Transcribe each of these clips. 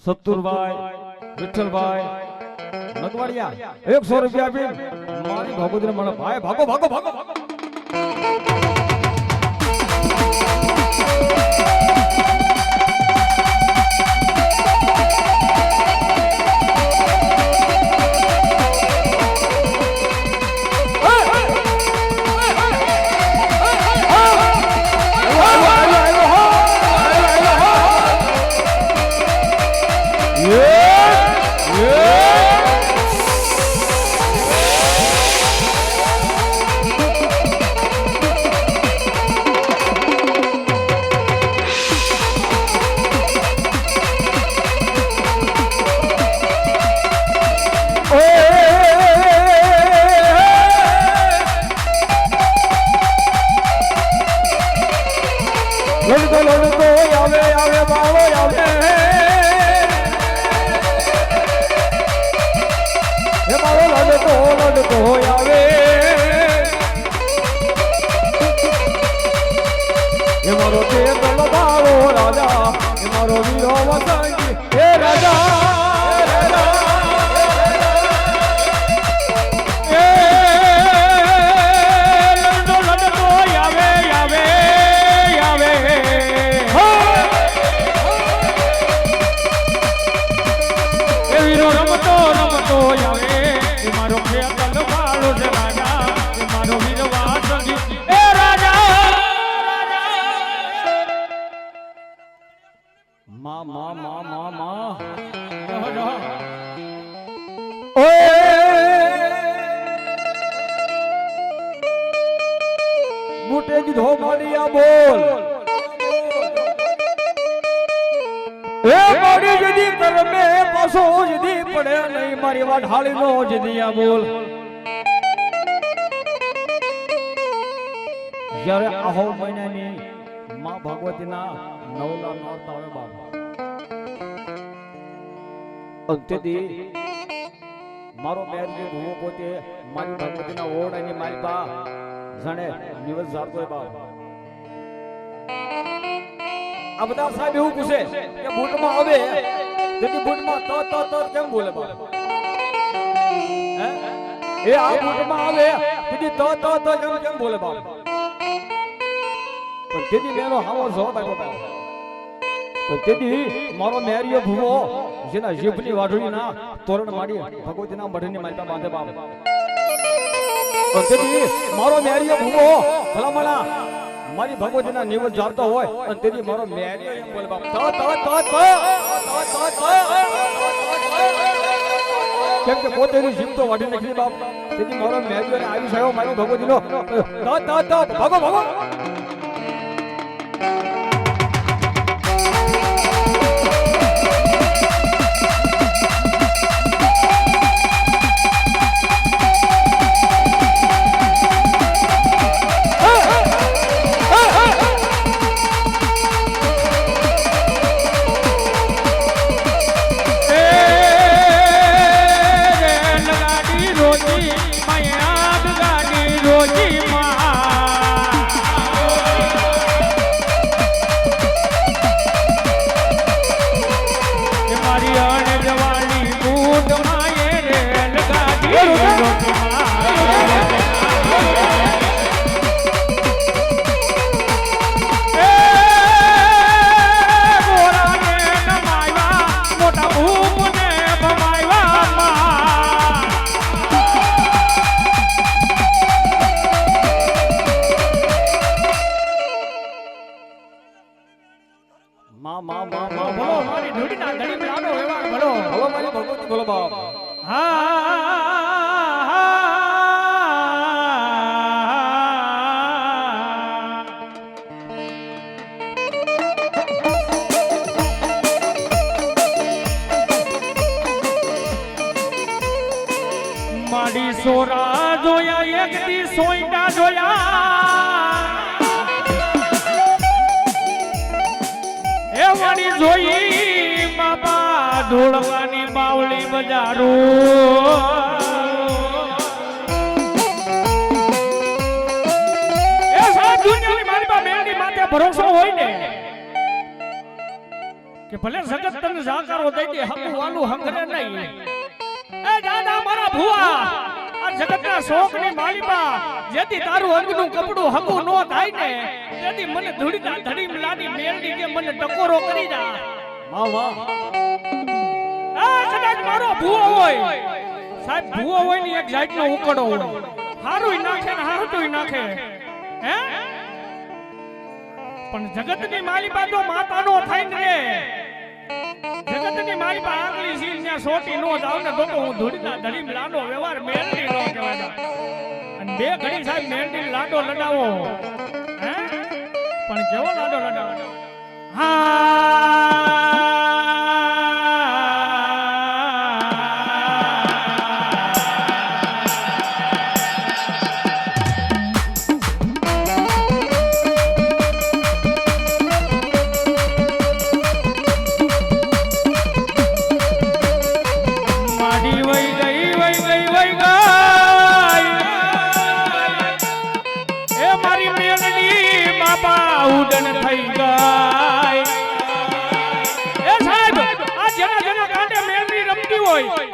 સત્તુરભાઈ, વિઠ્ઠલભાઈ, નગવાડિયા 100 રૂપિયા આપી મારી ભગવતીને મને ભાઈ ભાગો ભાગો ભાગો ભાગો. મારી વાત હાલી નો જદિયા બોલ. જ્યારે આહો મહિનાની માં ભગવતીના નવલા નોરતા આવે બાબા અંતેથી મારો મેર જે ભૂવો પોતે મારી ભગવતીના ઓરડાની મારી બા જાણે દિવસ જાતો બાબા. આ બધા સાહેબ એવું પૂછે કે બૂટમાં આવે તેથી બૂટમાં તો કેમ બોલે બાબા? એ આ બૂટમાં આવે તેથી તો કેમ બોલે બાબા? પણ તેથી મેનો હાવો જવાબ આપ્યો બાબા. પણ તેથી મારો મેરિયો ભૂવો જેના જીભની વાઢળીના તોરણ માડી ભગવતીના મઢની માલપા બાંધે બાબા. પણ તેથી મારો મેરિયો ભૂવો ભલામણા મારી ભગવતીના નિવત જાળતો હોય અને તેથી મારો મેરિયો એમ બોલે બાબા કેમ કે પોતે એની જીભ તો વાઢી નાખી બાપ. તેથી મારો મેરિયો આવી સાહેબ મારી ભગવતીનો ભાગો ભાગો. માડી સોરા જોયા એક દી સોઈડા જોયા એ વાડી જોઈ બાબા ધોળવાની બાવળી બજારું એ સાત દુનિયાની મારી બા મેલની માથે ભરોસો હોય ને કે ભલે જગત તને જાકારો દઈ દે હકુ વાલું હંગરે નહીં એ દાદા મારા ભુવા આ જગતના શોખની માલિકા જેથી તારું અંગનું કપડું હકુ નો થાય ને તેથી મને ધૂળીના ધડી લાની મેલડી કે મને ટકોરો કરી જા વાહ વાહ આ કદાચ મારો ભુવો હોય સાહેબ ભુવો હોય ની એક જાતનો ઉકડો હોય હારુંય નાખે ને હારુંય નાખે હે પણ જગતની માલિકા તો માતાનો થાય ને જગતની માલિકા આગલી સીલ ને સોટી નો જાવ ને તો હું ધૂળીના ધડી લાનો વ્યવહાર મેલડી નો કહેવાય અને બે ઘડી સાહેબ મેલડી લાડો લડાવો હે પણ કેવો લાડો લડાવો હા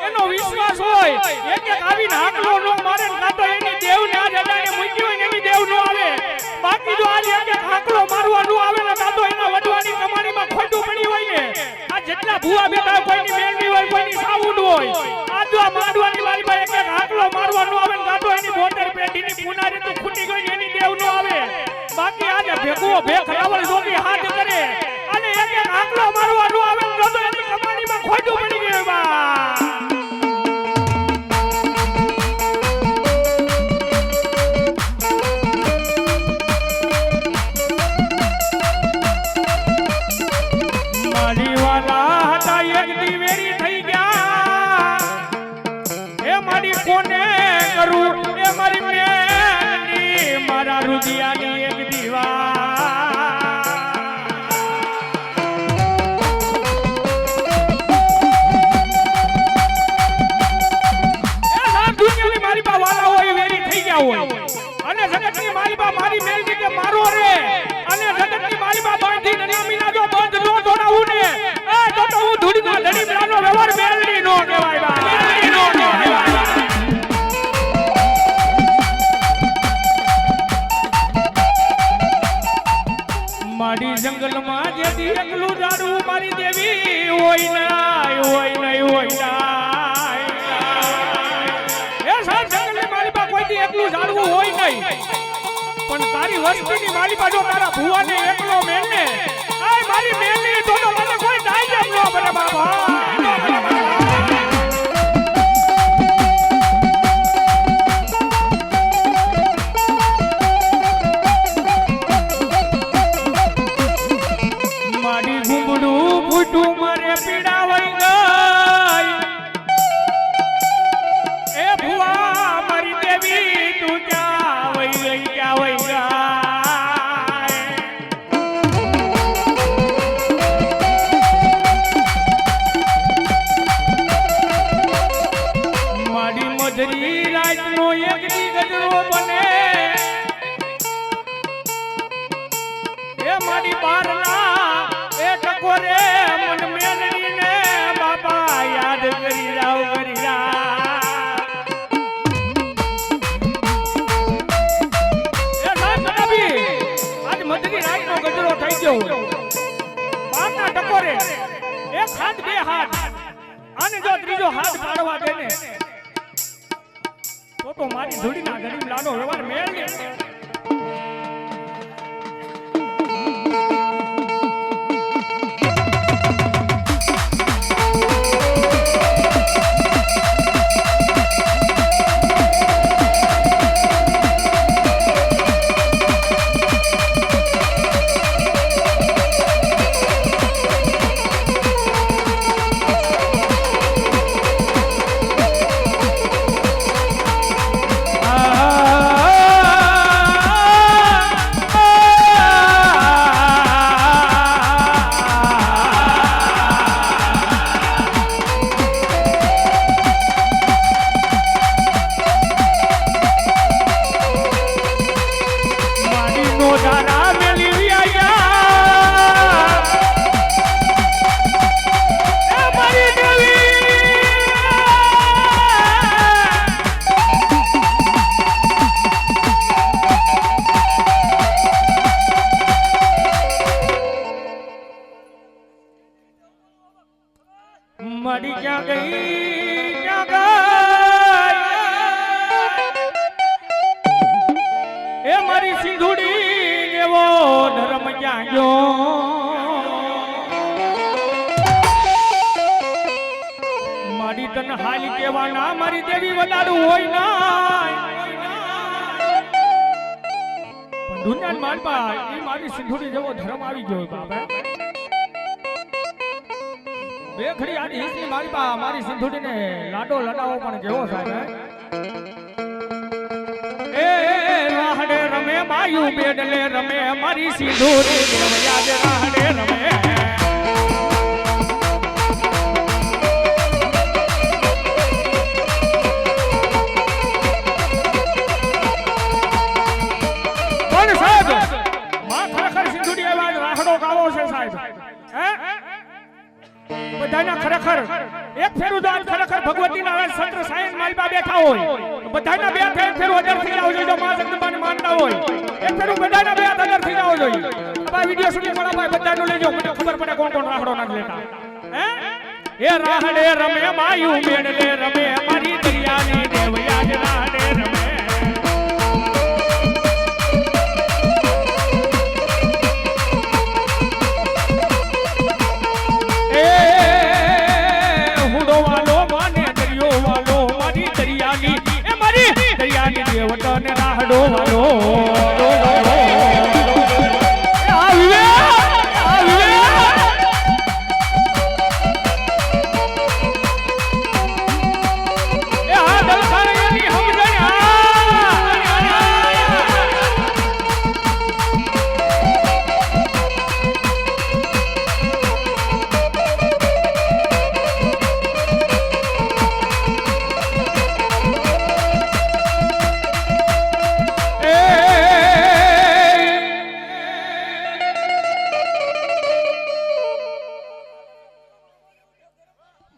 એનો વિશ્વાસ હોય એક એક આવીને હાકલો નો મારે કાતો એની દેવ ને આ જડાને મૂકી હોય એની દેવ નો આવે બાકી જો આ એક એક હાકલો મારવા નો આવે ને કાતો એના વડવાની કમાણીમાં ખોટું પડી હોય ને આ જેટલા ભૂવા બેટા કોઈની મેળવી હોય કોઈની સાઉન્ડ હોય આ જો માંડવાની વાલીમાં એક એક હાકલો મારવા નો આવે ને કાતો એની મોટર પેઢીની પુનારી તો ખૂટી ગઈ એની દેવ નો આવે બાકી આજે ભેગો ભેખ રાવળ જોગી હાથ કરે અને એક એક હાકલો મારવા નો આવે ને કાતો એની કમાણીમાં ખોટું પડી ગયું બા કોને કરું એ મારી મેની મારા રુદિયાની એક દીવા દુનિયાની મારી બા વાલા હોય વેરી થઈ ગયા હોય અને જગતની મારી બા મારી મેલડી કે મારો રે અને જગતની મારી બા બાંધી નનામીના જો બંધ નો દોડાવું ને એ તો હું ધૂળીના ધડી બ્રાનો વ્યવહાર મેલડી નો કહેવાય બા મેલડી નો કહેવાય મારી જંગલમાં જેથી એકલું જાડું મારી દેવી હોય નાય હોય નહીં હોય નાય એ સાહેબ જંગલની માલિકા કોઈથી એકલું જાડવું હોય નહીં પણ તારી વસ્તીની માલિકા જો તારા ભુવાને એકલો મેલને આય મારી મેલની તો મને કોઈ દાઈ જ ન બને બાબા ક્યાં ગઈ ક્યાં ગઈ એ મારી સિંધુડી એવો ધર્મ ક્યાં ગયો મારી તન હાલી કેવાના મારી દેવી વડાડું હોય ના પણ દુનિયા માલપા એ મારી સિંધુડી જેવો ધર્મ આવી ગયો બાપા બે ખડી આડી હિસ્સી મારી પા મારી સિંધુડીને લાડો લડાવો પણ કેવો સાહેબ એ રાહડે રમે બાયુ બેડલે રમે મારી સિંધુડી યાદ રાહડે રમે પણ સાહેબ માં ખરેખર સિંધુડી એવા રાહડો ગાવો છે સાહેબ હે બધાના ખરેખર એક ફેરું તો ખરેખર ભગવતીના સંત સાયન માલપા બેઠા હોય બધાના બે ફેરું હજાર થઈ જાવ જોઈએ માં જગદંબાને માનતા હોય એક ફેરું બધાના 2000 થઈ જાવ જોઈએ આ વિડિયો શૂટિંગ વાળા ભાઈ બધાનું લેજો મને ખબર પડે કોણ કોણ રાહડો નાખ લેતા હે એ રાહડે રમે માયુ મેડલે રમે મારી દરિયાની દેવયાજ રાહડે રમે દેવતાને રાહડો વાલો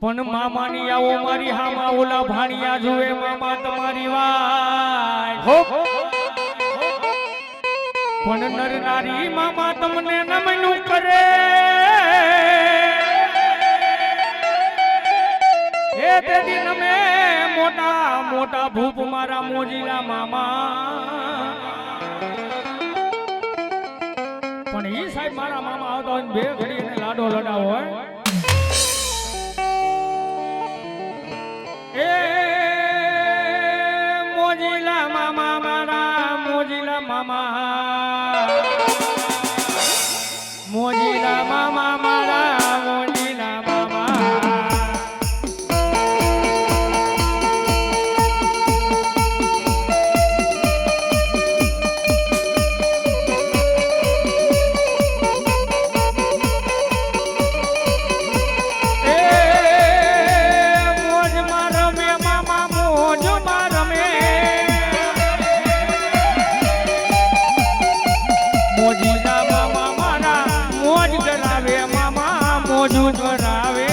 પણ મામાની આવો મારી હામા ઓલા ભાણિયા જુએ મામા તમારી વાય પણ નર નારી મામા તમને નમનું કરે એ તેદી નમે મોટા મોટા ભૂપ મારા મોજીલા મામા પણ ઈ સાહેબ મારા મામા આવતા હોય બે ઘડી એને લાડો લડાવો હોય એ મોજીલા મામા મારા મોજીલા મામા મોજીલા મામા મારા મોજીલા મામા મોજીલા મામા મારા મોજ કરાવે મામા મોજું કરાવે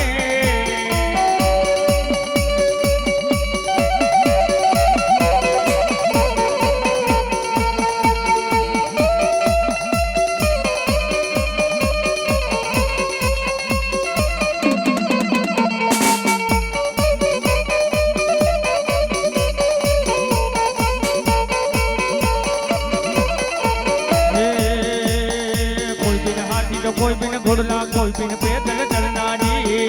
કોઈ બિન ઘોડલા કોઈ બિન પેદલ ચલનારી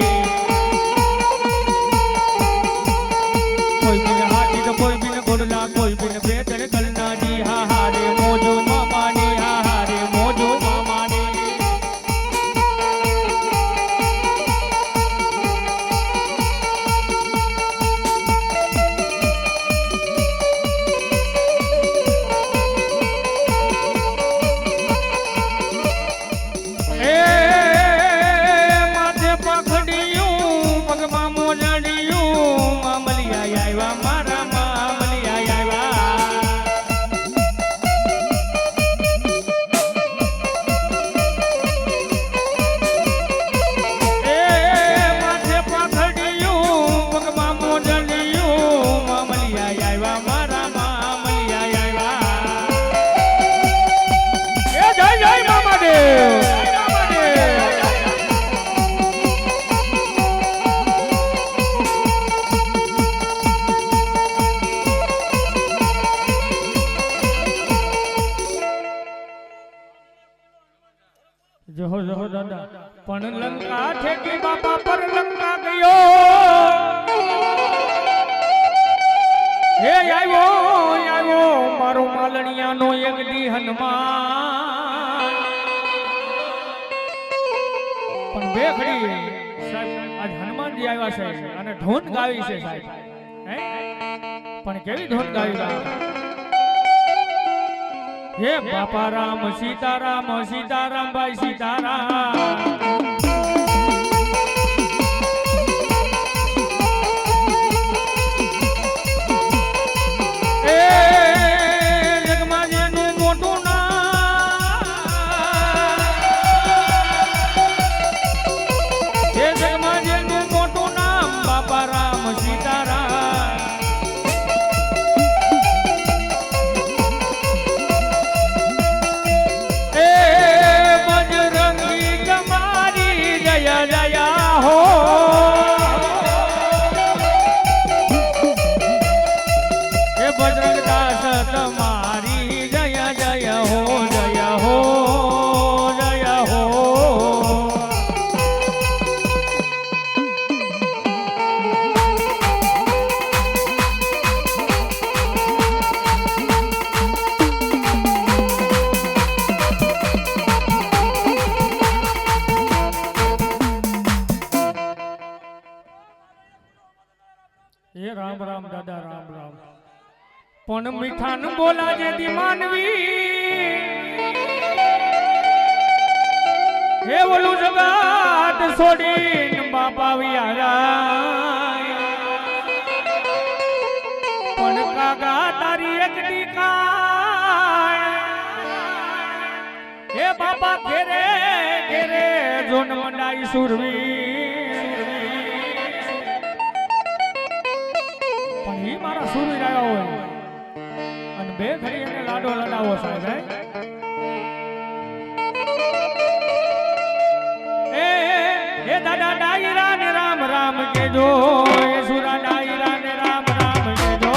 કોઈ બિન હાથી તો કોઈ બિન ઘોડલા કોઈ બિન પેદલ ચલનારી હા હારે મોજો મામાની હા હારે મોજો મામાની માથે પખડિયું જહો જહો દાદા પણ લંકા ઠેકી બાપા પર લંકા ગયો હે આવ્યો મારો માલણિયાનો એક દી હનુમાન પણ બે ઘડી સાહેબ આજ હનુમાનજી આવ્યા છે અને ધૂન ગાવી છે સાહેબ હે પણ કેવી ધૂન ગાવી હે બાપા રામ સીતારામ સીતારામ ભાઈ સીતારામ એ રામ રામ દાદા રામ રામ પણ મીઠાન બોલા જે દી માનવી હે ઓલું જગાત છોડીને બાપા વિયારા પણ કાગા તારી એક ટીકા હે બાપા ઘેરે ઘેરે જોન મંડાઈ સુરવી મારા સુરવીર આવ્યા હોય અને બે ઘડી એને લાડો લડાવો સાહેબ એ દાદા ડાયરા ને રામ રામ કેજો એ સુરા ડાયરા ને રામ રામ કેજો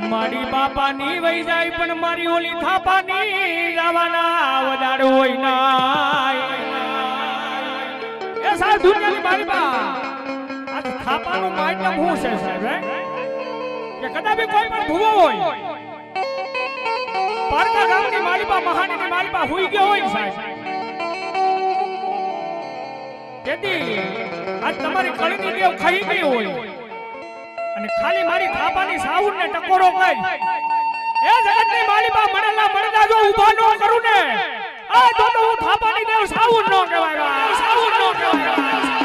મારી બાપાની વઈ જાય પણ મારી ઓલી થાપાની રાવાના વડાડો હોય ના એ સાહેબ દુનિયાની મારી બા આ થાપાનું માયટમ હું છે સાહેબ કે કદાપી કોઈ પણ ભૂવો હોય પારકા ગામની માલિબા મહાનીની માલિબા હુઈ ગયો હોય સાહેબ તેથી આજ તમારી કળની દેવ ખાઈ ગઈ હોય અને ખાલી મારી થાપાની સાઉર ને ટકોરો કરી એ જગતની માલિબા મણેલા મણદા જો ઊભા ન કરું ને આ તો હું થાપાની દેવ સાઉર ન કહેવાય સાઉર ન કહેવાય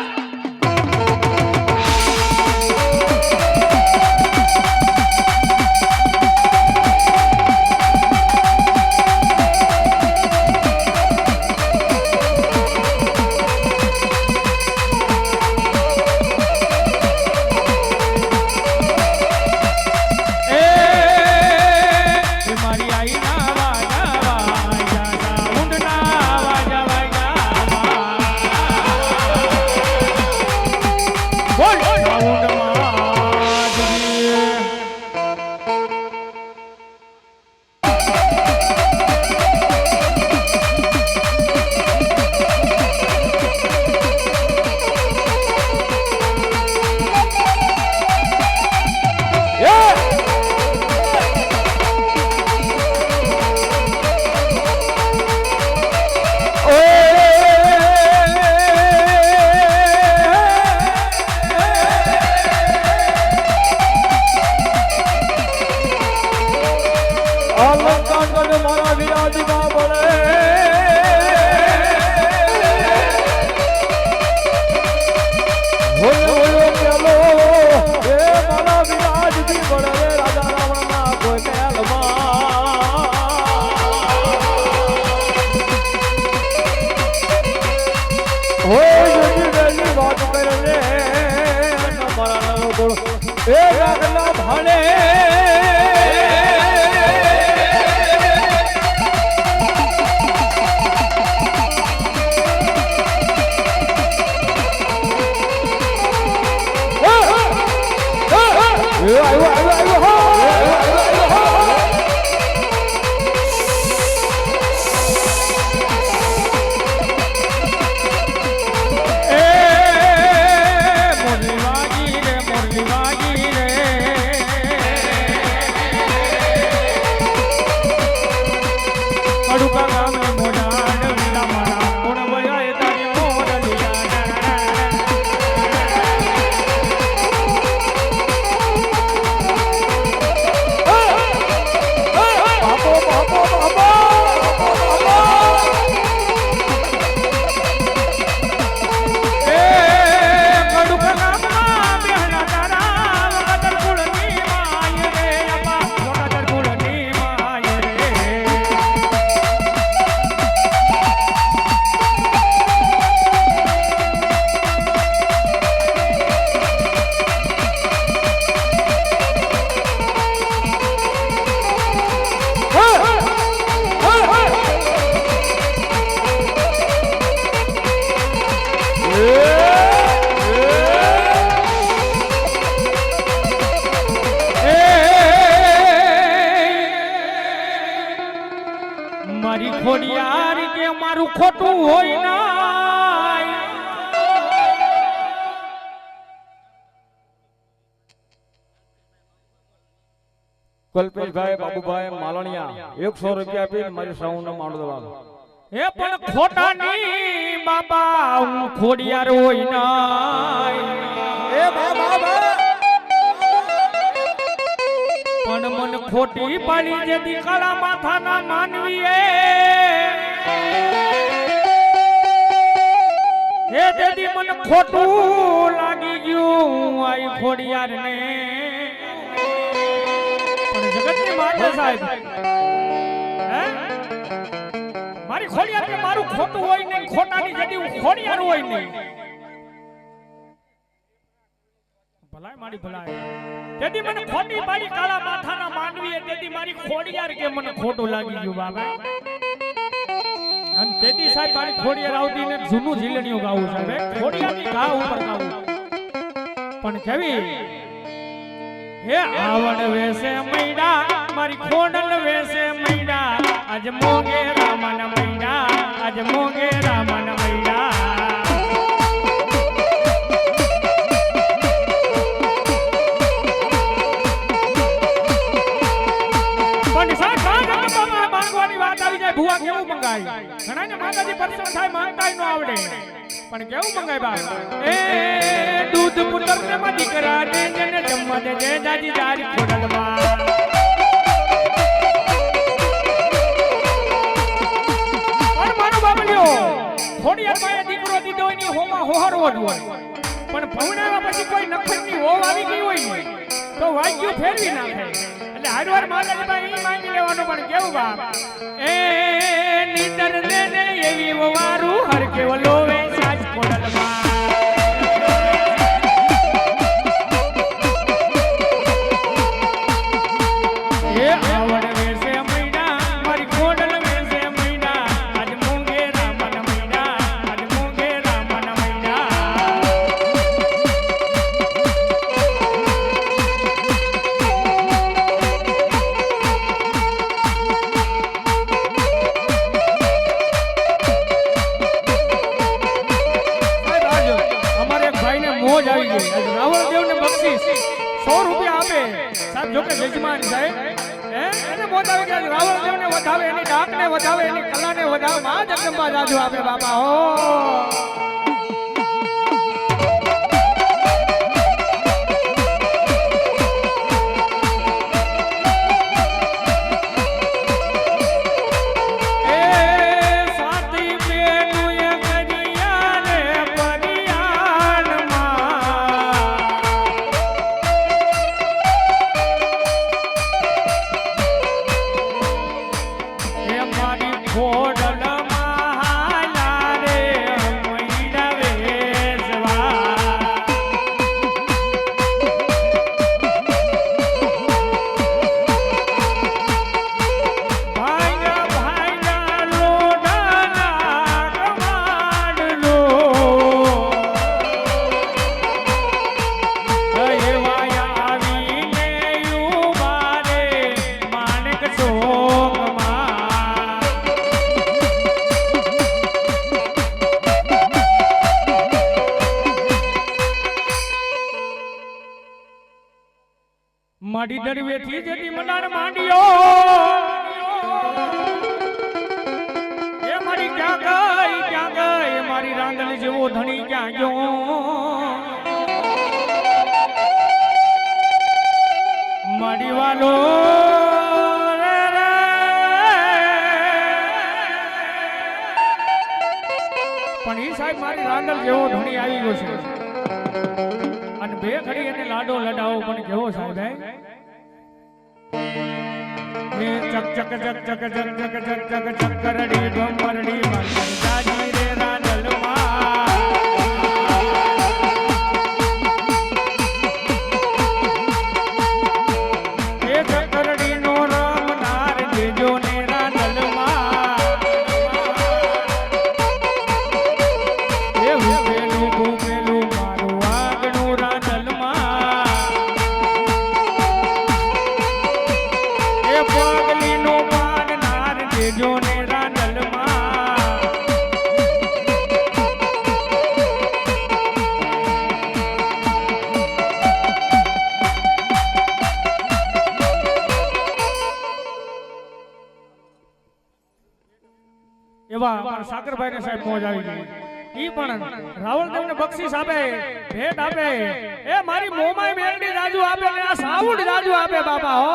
વિરાજમાં પડે હોયો હોયો પેલો એ મારા વિરાજથી પડે રાજા રાવણના કોઈ મહેલમાં હોય જજી વેલી વાત કરે રે મારા લોકો એ રાગના ભાણે મારી ખોડિયાર કે મારું ખોટું હોય ના કલ્પેશભાઈ બાબુભાઈ માલણિયા 100 રૂપિયા આપીને મારી સાઉન્ડ માંડો દેવાનો એ પણ ખોટાની બાબા હું ખોડિયાર હોય ના એ બાબા પણ મન ખોટી પાડી જેથી કાળા માથાના માનવીએ એ તેથી મને ખોટું લાગી ગયું આઈ ખોડિયાર ને પણ જગતની માતા સાહેબ હે મારી ખોડિયાર કે મારું ખોટું હોય નહીં ખોટાની જેથી હું ખોડિયાર હોય નહીં ભલાય મારી ભલાય તેથી મને ખોટી પાડી કાળા માથાના માનવીએ તેથી મારી ખોડિયાર કે મને ખોટું લાગી ગયું બાબા અને તેથી સાહેબ મારી ખોડિયાર આવતી ને જૂનું ઝીલણીઓ ગાવું સાહેબ ખોડિયારની ઘા ઉપર ગાવું પણ કેવી હે આવડ વેસે મૈડા મારી ખોડલ વેસે મૈડા આજ મોગે રામન મૈડા આજ મોગે રામન મૈડા ભુવા કેવું મંગાય ઘણાને માતાજી પરસન થાય માનતાય નો આવડે પણ કેવું મંગાય બા એ દૂધ પુત્ર ને માં દીકરા ને જેને જમવા દે જય દાદી જારી ખોડલમાં પણ મારો બાબલ્યો ખોડિયાર માએ દીકરો દીધો એની હોમાં હોહરવો જ હોય પણ ભવનાવા પછી કોઈ નખરની હોવ આવી ગઈ હોય ને તો વાગ્યું ફેરવી નાખે એટલે હારવાર માતાજી પાસે ઈ માંગી લેવાનું પણ કેવું બાપ એ નીતર ને એવી વારું હર કેવ લોવે સાજ ખોડલમાં એ આવડ વેસે મૈડા મારી ખોડલ વેસે મૈડા આજ મોંગે રામન મૈડા આજ મોંગે રામન મૈડા મોજ આવી ગઈ રાવણદેવ ને બક્ષિસ 100 રૂપિયા આપે સાહેબ જો કે યજમાન સાહેબ એને મોજ આવી ગઈ રાવણદેવ ને વધાવે એની ડાક ને વધાવે એની કલા ને વધાવે માં જગદંબા જાજુ આપે બાપા હો માડી દરવેથી જેથી મનાર માંડ્યો એ મારી ક્યાં ગઈ મારી રાંદલ જેવો ધણી ક્યાં ગયો માડી વાલો પણ ઈ સાહેબ મારી રાંદલ જેવો ધણી આવી ગયો છે અને બે ઘડી એને લાડો લડાવો પણ કેવો સાહેબ હે ચક ચક ચક ચક ચક ચક ચક ચક ચક કરડી ભમરડી મારી જાજી રે રાંદલમાં એ ચકરડી નો રમનાર દેજો ને રાંદલમાં એ હુકેલું ભૂકેલું મારું આગનું રાંદલમાં એ પગલી નો પાડનાર દેજો ને રાંદલમાં એવા અમારા સાગરભાઈ ને સાહેબ મોજ આવી ગઈ ઈ પણ રાવલ દેવને બક્ષિસ આપે ભેટ આપે એ મારી મોમાઈ મેલડી રાજુ આપે ને આ સાઉન્ડ રાજુ આપે બાપા હો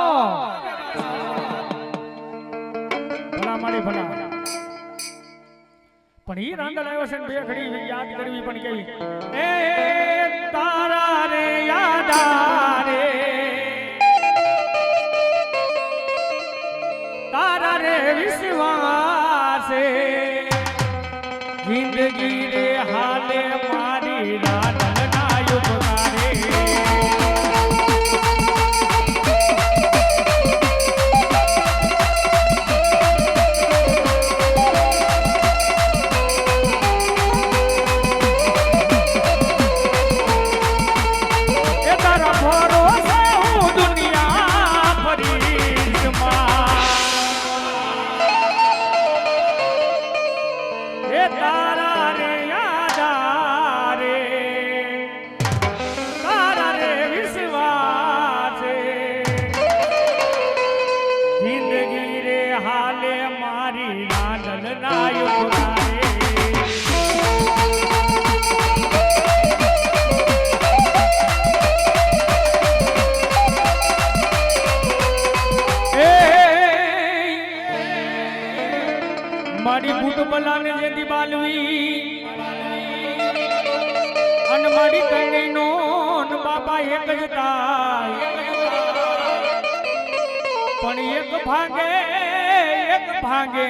ભલા મારી ભલા પણ ઈ રાંદલ આવ્યો છે ને બે ઘડી યાદ કરવી પણ કેવી એ તારા રે યાદા રે તારા રે વિશ્વાસે જિંદગી રે હાલે મારી રાંદલ ના યુગકારે એ તારા ભરોસે હું દુનિયા ફરીશ એ તારા રે યાદા રે તારા રે વિશ્વાસે જિંદગી રે હાલે મારી રાંદલ ના યુગકારે મારી બુટ બલાને જેથી બાલવી અને મારી કઈ નો બાપા એક જ થાય પણ એક ભાગે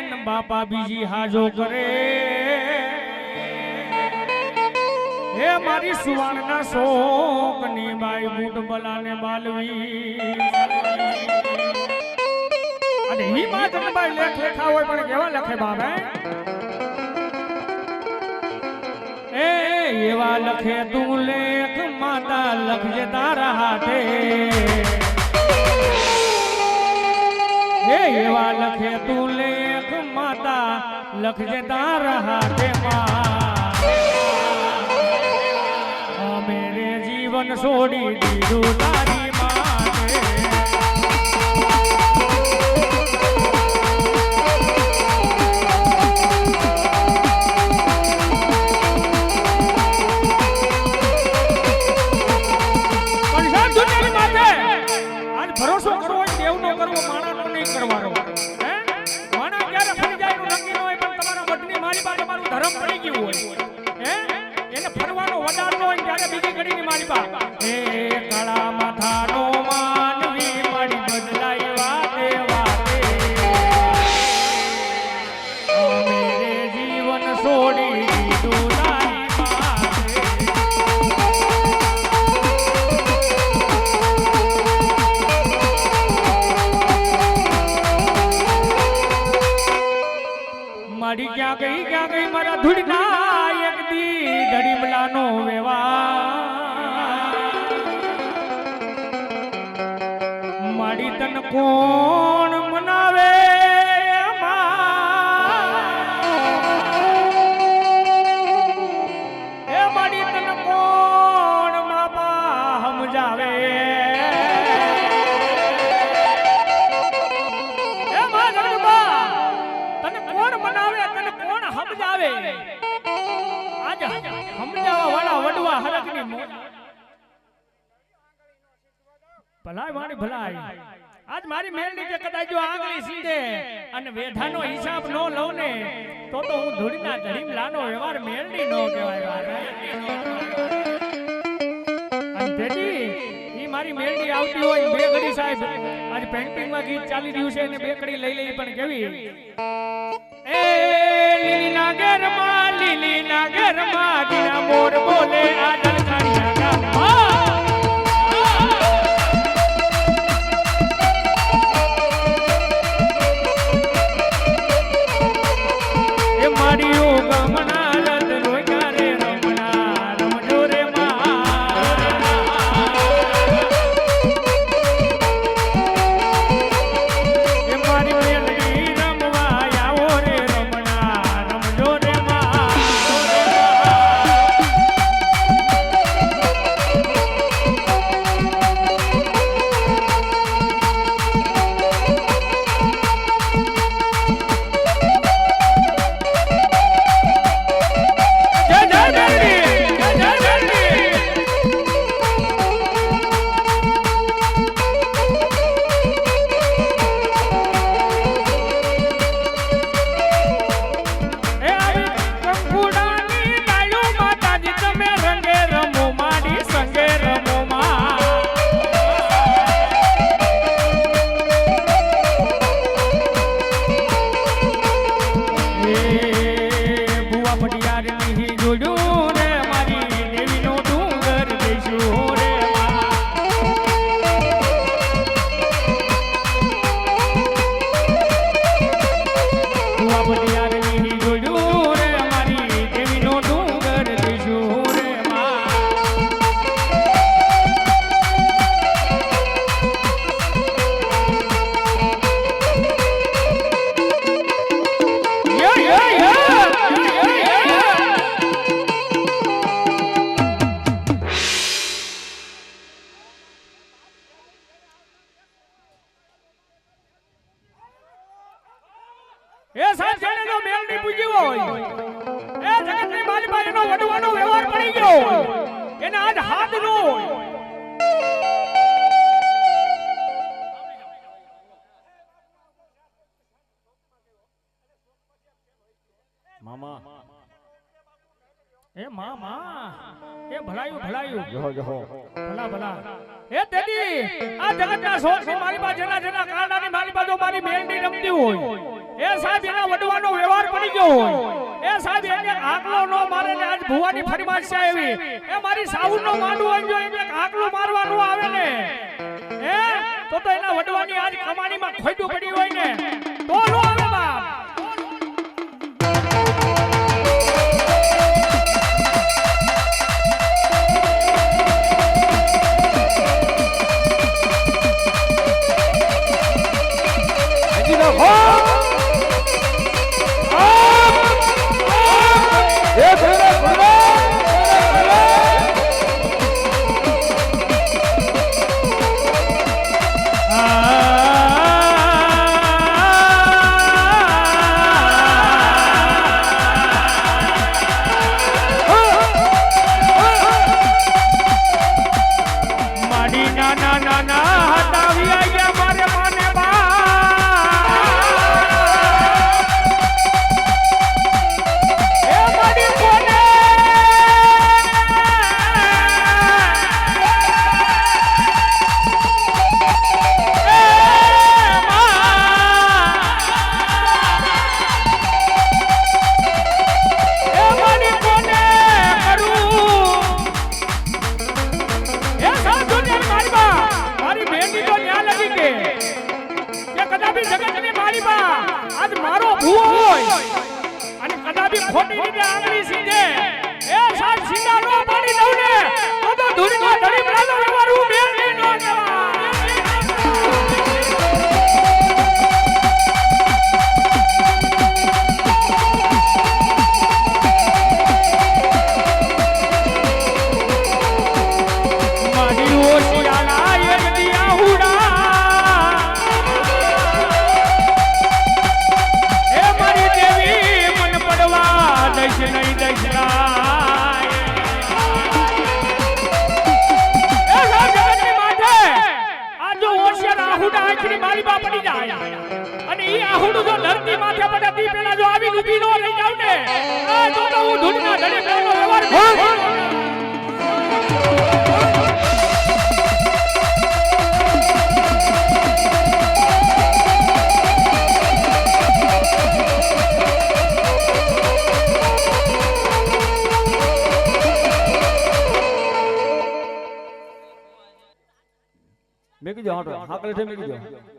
ને બાપા બીજી હાજો કરે હે મારી સુવાણના શોકની બાઈ બુટ બલાને બાલવી અને હી માં જનબાઈ લેખ લેખા હોય પણ કેવા લખે બાબે એ એવા લખે તું લેખ માતા લખજે તારા હાથે એ એવા લખે તું લેખ માતા લખજે તારા હાથે માં મેરે જીવન છોડી દીધું તારી માથે ભરોસો કરવો હોય દેવનો કરવો માણાનો નહીં કરવાનો હે માણા ક્યારે ફરી જાય નું નક્કી ન હોય પણ તમારા મઢની મારી પાસે તમારું ધર્મ પડી ગયું હોય હે એને ફરવાનો વડાર ન હોય ત્યારે બીજી ઘડીની મારી પાસે હે કાળા માથાનો માનવી મારી બદલાઈ વાતે વાતે મેરે જીવન છોડી દીધું તારી માથે મારી ક્યાં ગઈ મારા ધૂળના એક દી ધડીમલાનો વેવા મારી તન કોણ મનાવે એ મારી તન કોણ બાપા સમજાવે સમજ આવે આજ સમજાવવા વાળા વડવા હરકની મોજ ભલાય મારી ભલાય આજ મારી મેલડી કે કદાચ જો આંગળી સીધે અને વેઢાનો હિસાબ નો લઉં ને તો હું ધૂળીના ધડીમ લાનો વ્યવહાર મેલડી નો કહેવાય અને તેથી ઈ મારી મેલડી આવતી હોય બે ઘડી સાહેબ આજ પેન્ટિંગ માં ગીત ચાલી રહ્યું છે અને બે ઘડી લઈ લઈ પણ કેવી એ લીલીના ઘરમાં દીના મોર બોલે આ દલખાણીયા ગામમાં એ સાહેબ જાણે જો મેલડી પૂજ્યો હોય એ જગતની માલિકા એનો વડવાનો વ્યવહાર પડી ગયો હોય એને આજ હાથ નો હોય મામા એ મામા એ ભલાયું જહો જહો ભલા ભલા એ તેદી આ જગતના સોળની માલિકા જેના કાંડાની માલિકા જો મારી મેલડી રમતી હોય એ સાહેબ એના વડવાનો વ્યવહાર પડી ગયો હોય એ સાહેબ એને આકલો નો મારે ને આજ ભુવાની ફરમાઈશ છે એવી એ મારી સાઉન નો માંડવો જો એને આકલો મારવાનું આવે ને એ તો એના વડવાની આજ કમાણીમાં ખોટું પડી હોય ને તો નો આવે બાપ ખોટી રીતે આંગળી સીધે એ સાહેબ સીધા નો પાડી દઉં ને તો ધૂળનો ધડી પ્રાનો વ્યવહાર હું મેલડી નો મારી ઓશિયાના એક દિયા હુડા એ મારી દેવી મન પડવા પડી જાય અને ઈ આહુડું જો ધરતી માથે પડે તી પેલા જો આવી ઊભી નો રહી જાવ ને તો હું ઢૂંઢના ધડે પેલો વ્યવહાર મેં કીધું હાટો હાકલે છે મેં કીધું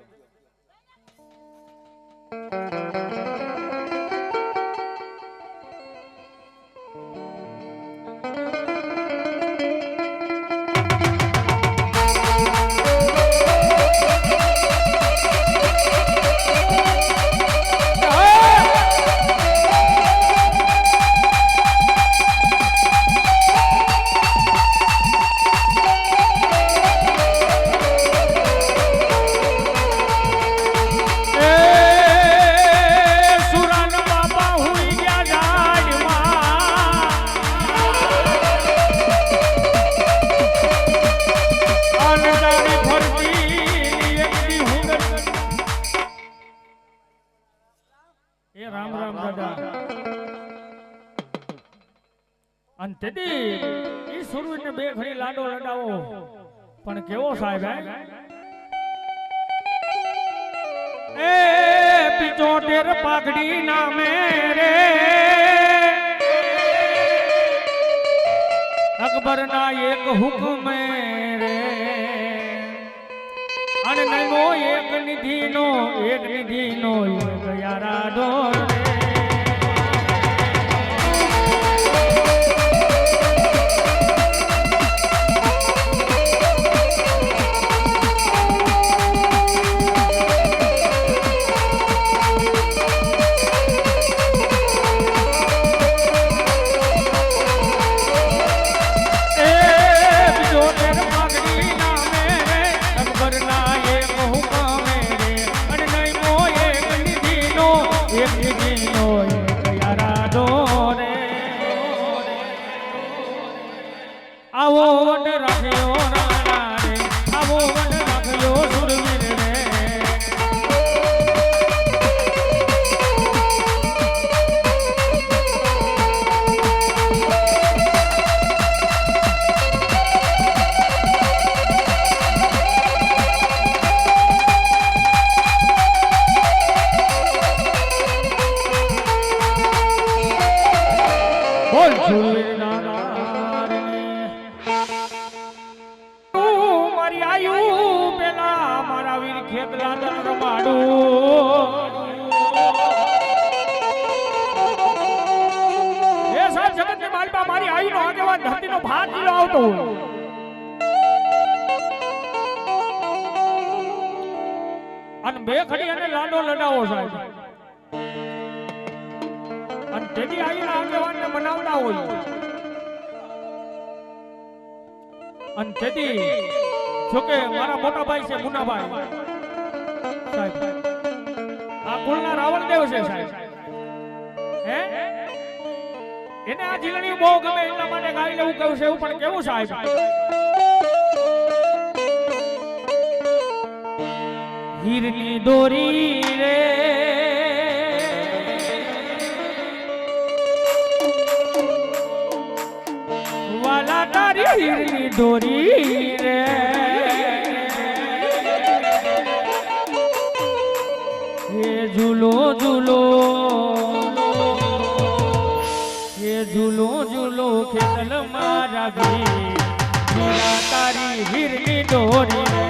અંતેદી ઈ સુરવીરને બે ઘડી લાડો લડાવો પણ કેવો સાહેબ એ 75 પાઘડી નામે રે અકબર ના એક હુકમે રે અને નમો એક નિધિનો એક યારા દોર રે મારી આયુ પેલા મારા વીર ખેતલા રમાડું એ સાહેબ જગત ની માલપા મારી આયુ નો આગેવાન ધરતી નો ભાત જીલો આવતો હોય અને બે ખડી અને લાડો લડાવો સાહેબ અને તેની આયુ આગેવાન ને બનાવતા હોય અને તેથી જોકે મારા મોટા ભાઈ છે મુનાભાઈ સાહેબ આ કુળના રાવણદેવ છે સાહેબ હે એને આ જીલણી બહુ ગમે એટલા માટે ગાઈ લેવું કહ્યું છે એવું પણ કેવું સાહેબ હીરની દોરી રે વાલા તારી હીરની દોરી રે એ ઝૂલો ઝૂલો એ ઝૂલો ઝૂલો ખેતલ મારા ભી તારી હીરની દોરી રે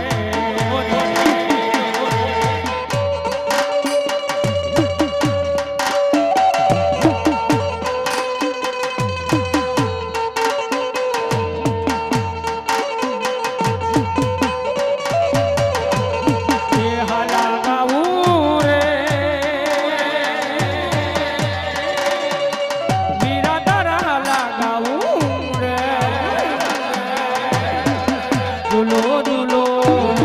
ઝૂલો ઝૂલો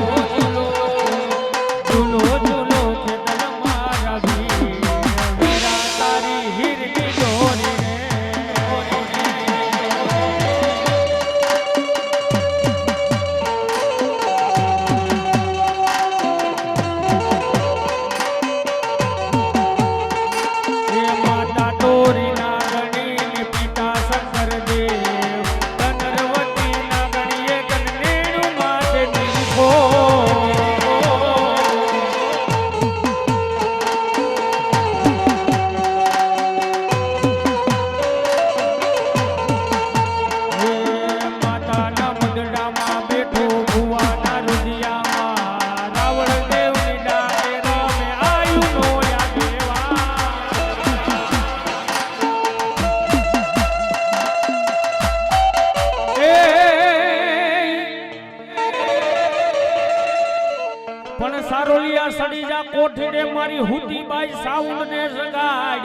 પણ સારોલિયા સડી જા કોઠડે મારી હુતી બાઈ સાઉન્ડ ને સગાડ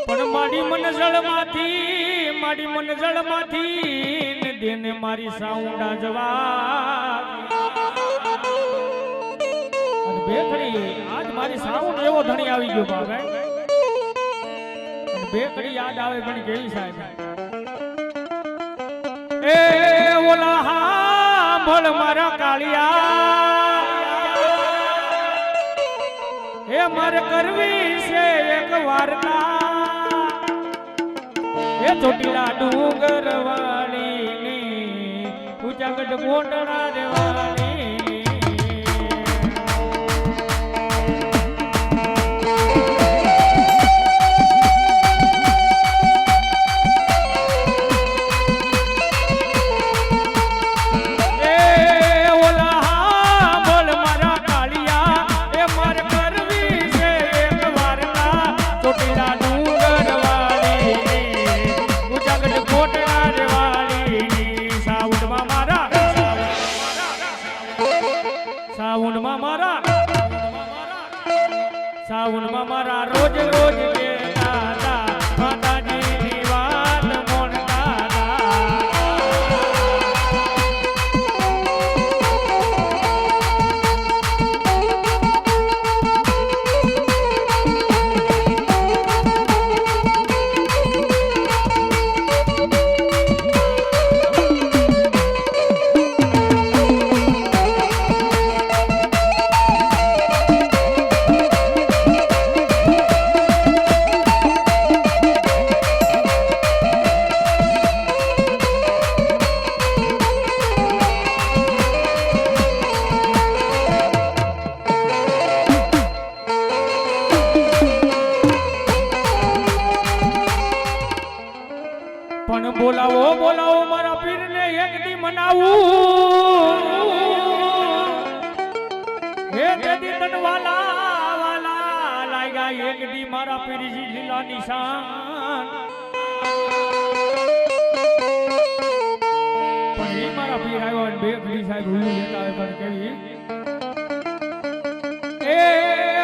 પણ મારી મનજળ માંથી ને દેને મારી સાઉન્ડ જવા અને બેકડી આજ મારી સાઉન્ડ એવો ધણી આવી ગયો બાબા અને બેકડી યાદ આવે પણ કેવી સાહેબ એ ઓલા હાંભળ મારા કાળિયા એ મારે કરવી છે એક વાર્તા એ ચોટીલા ડુંગર વાળી ઉચાગઢ ગોંડણા રેવાળી સાવનમાં મારા રોજ રોજ કેતા માતાજીની વાત મોણતા પણ બોલાવો બોલાવો મારા પીરને એક દી મનાવું હે દેદી તન વાલા વાલા લાગ્યા એક દી મારા પીરજી લીલા નિશાન પણ એ મારા પીર આવ્યો અને બે ઘડી સાહેબ હુલું લેતા આવે પણ કેવી એ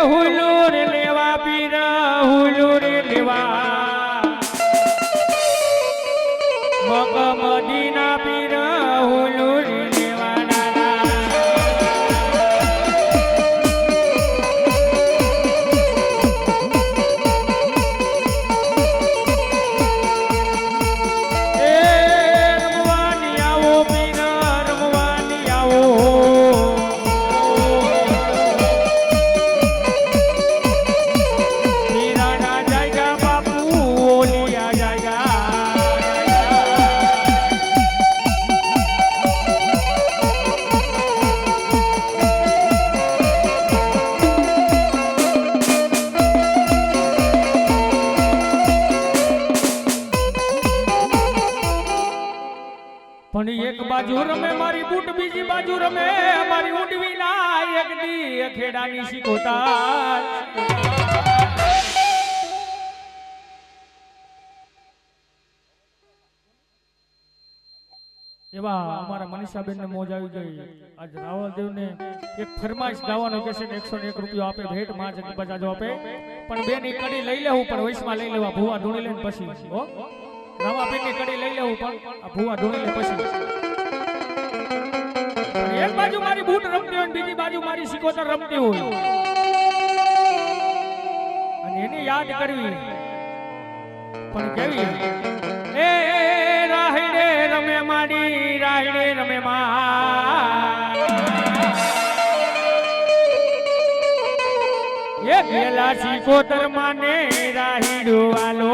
હુલું રે લેવા પીર હુલું રે લેવા મદીના પીર હુલુર લેવાના એ રમવાની આવો પીર રમવાની આવો પીરાના જાયગા બાપુ ઓલિયા જાયગા પણ એક બાજુ રમે મારી બૂટ બીજી બાજુ રમે મારી ઉડવી ના એક દી ખેડાની શીખોતા એવા અમારા મનીષાબેન ને મોજ આવી ગઈ આજ રાવળદેવ ને એક ફરમાઈશ ગાવાનો કહેશે 101 રૂપિયો આપે ભેટ માં જગત બજાજો આપે પણ બે ની કડી લઈ લેવું પણ વૈશમાં લઈ લેવા ભૂવા ધૂણી લઈને પછી હો રામાબેન ની કડી લઈ લેવું પણ આ ભૂવા ધૂણી લે પછી એક બાજુ મારી બૂટ રમતી હોય બીજી બાજુ મારી સિકોતર રમતી હોય અને એની યાદ કરવી પણ કેવી એ રાહડે રમે માડી રાહડે રમે માં એ ગેલા સિકોતર માને રાહીડો વાલો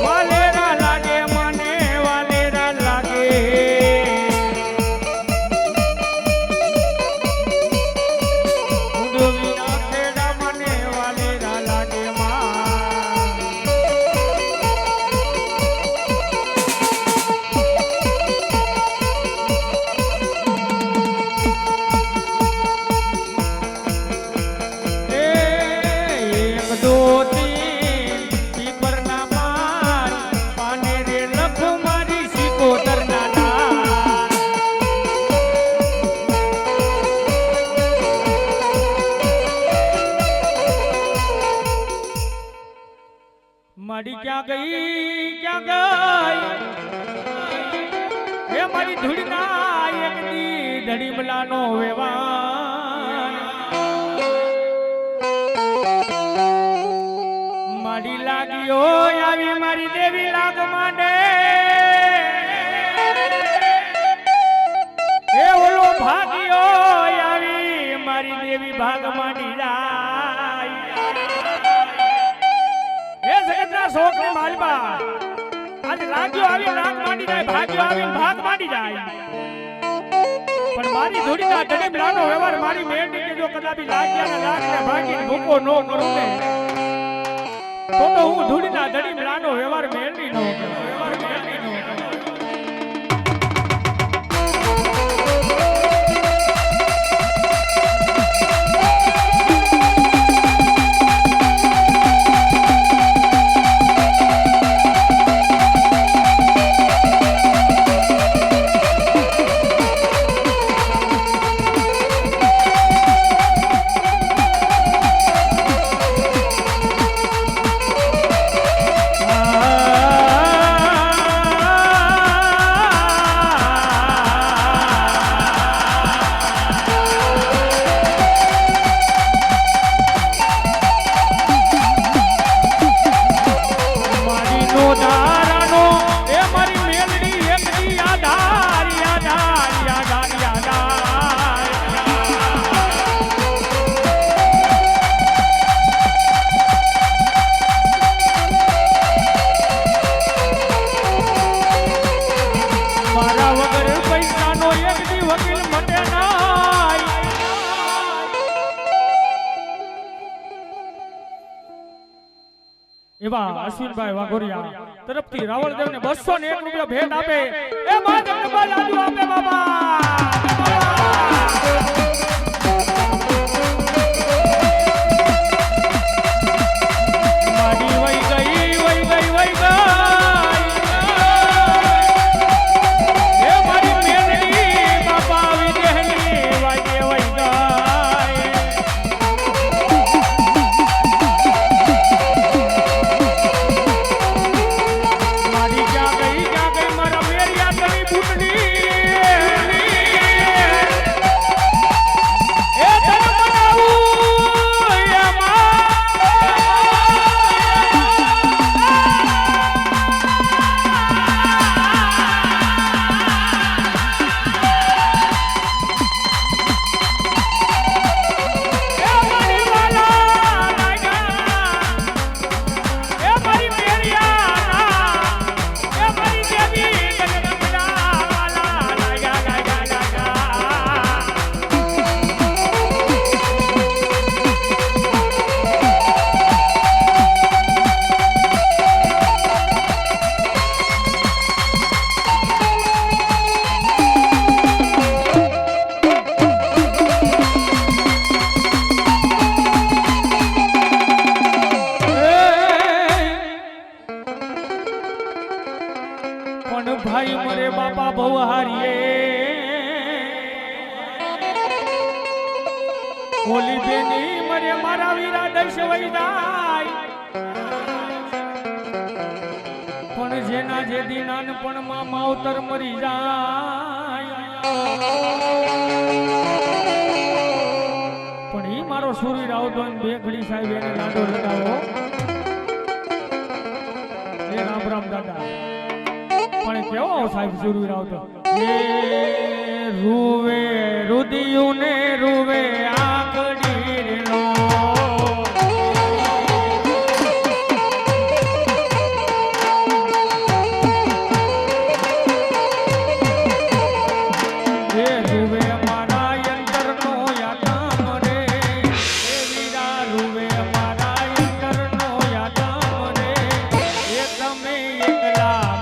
વાલે માડી ક્યાં ગઈ હે મારી ધૂળના એક દી ધડીમલાનો વેવાન માડી લાગ્યો આવી મારી દેવી લાગ માંડે એ ઓલો ભાગ્યો આવી મારી દેવી ભાગ માંડી જાય એ જગતના શોખની માલબા આજે લાગ્યો આવી લાગ માંડી જાય ભાગ્યો આવી ભાગ માંડી જાય પણ મારી ધૂળીના ધડીમલાનો વ્યવહાર મારી મેંડી કે જો કદાપી લાગ્યા ને લાગને ભાગીને ભૂકો નો કરું ને તો હું ધૂળીના ધડીમલાનો વ્યવહાર મેળવી નો કરું વ્યવહાર મેળવી નો કરું એવા અશ્વિનભાઈ વાઘોરિયા તરફથી રાવળદેવ ને 201 રૂપિયા ભેટ આપે એ માં જગદંબા લાડુ આપે બાબા માડી વઈ ગઈ એ મારી મેલડી બાપા વિદેહની વાગે વઈ ગઈ ભાઈ મરે બાપા બહુ હારીએ ઓલી બેની મરે મારા વીરા દશ વઈ જાય પણ જેના જે દી નાનપણમાં માવતર મરી જાય પણ ઈ મારો સુરી રાવતો બે ઘડી સાહેબ એને લાડો લગાવો એ રામ રામ દાદા પણ કેવો સાહેબ સુરવીર આવતો એ રૂવે રુદિયું ને રૂવે આકડી નો એ રૂવે મારા અંતર નો યાતમ રે એ વીરા રૂવે મારા અંતર નો યાતમ રે એ તમે એકલા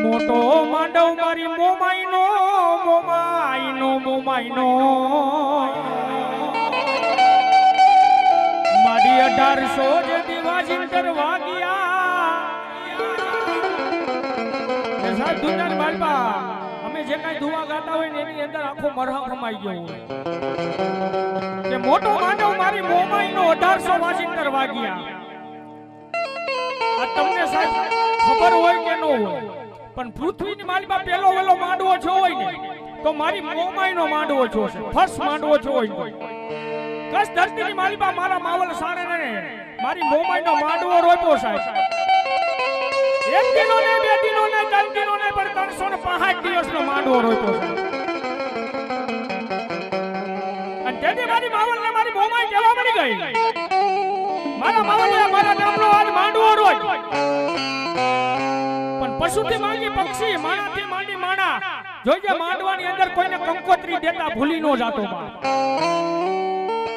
મોટો માંડવ મારી મોમાઈનો મારી 1800 જે દિવાજી વાગ્યા સાહેબ દુનિયાની માલપા અમે જે કાંઈ દુઆ ગાતા હોય ને એની અંદર આખો મરહમ રમાઈ ગયો હોય કે મોટો માંડવ મારી મોમાઈનો 1800 વાજિંદર વાગ્યા. આ તમને સાહેબ ખબર હોય કે ન હોય પણ પૃથ્વીની માલપા પેલો વેલો માંડવો છો હોય ને તો મારી મોમાઈનો માંડવો છો છે. ફર્સ્ટ માંડવો છો હોય ને કસ ધરતીની માલપા મારા માવલ સાણે મારી મોમાઈનો માંડવો રોપ્યો સાહેબ. એક દિનો ને બે દિનો ને ત્રણ દિનો ને પણ 365 દિવસનો માંડવો રોપ્યો છે. અને તેથી મારી માવલ ને મારી મોમાઈ કેવા મળી ગઈ મારા માવલે મારા નામનો આજ માંડવો રોજ પણ પશુથી માંડી પક્ષી માણાથી માંડી માણા જોજે માંડવાની અંદર કોઈને કંકોત્રી દેતા ભૂલી નો જાતો બાપ.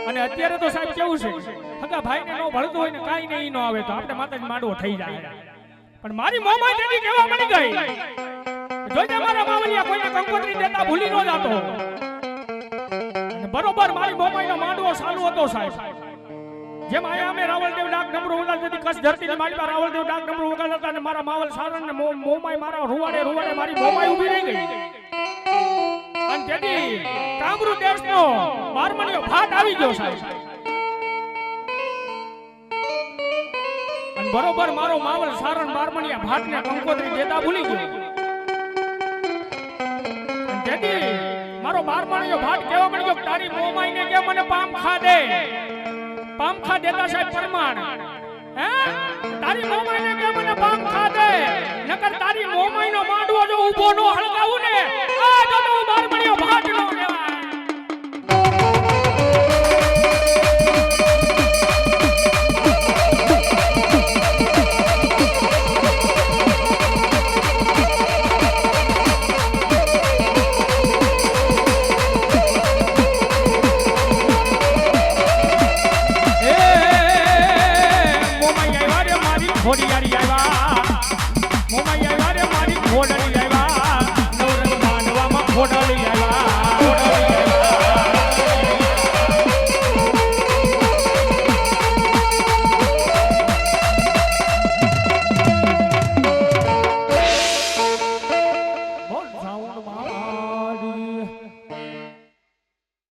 અને અત્યારે તો સાહેબ કેવું છે હગા ભાઈને નો ભળતો હોય ને કાઈ ને ઈ નો આવે તો આપણે માતાજી માંડવો થઈ જાય. પણ મારી મોમાઈ તેની કેવા મળી ગઈ જોજે મારા માવલિયા કોઈને કંકોત્રી દેતા ભૂલી નો જાતો. અને બરોબર મારી મોમાઈનો માંડવો ચાલુ હતો સાહેબ. જેમ આયા અમે રાવલદેવ ડાક ડમરૂ વગાડતી કસ ધરતીની માલપા રાવલદેવ ડાક ડમરૂ વગાડતા અને મારા માવલ સારણ ને મોમાઈ મારા રૂવાડે રૂવાડે મારી મોમાઈ ઊભી રહી ગઈ. અને તેથી કામરૂ દેશનો બારમણીયો ફાટ આવી ગયો સાહેબ. અને બરોબર મારો માવલ સારણ બારમણીયા ફાટને કંકોત્રી દેતા ભૂલી ગયો. અને તેથી મારો બારમણીયો ફાટ કેવા મળી ગયો તારી મોમાઈને કે મને પામ ખા દે. પામખા દેતા સાહેબ પરમાણ હે તારી મોમાઈને કે મને પામખા દે નકર તારી મોમાઈનો માંડવો જો ઊભો નો હળગાવું ને આ જો તો બારમણીયો ભાટ નો લેવા.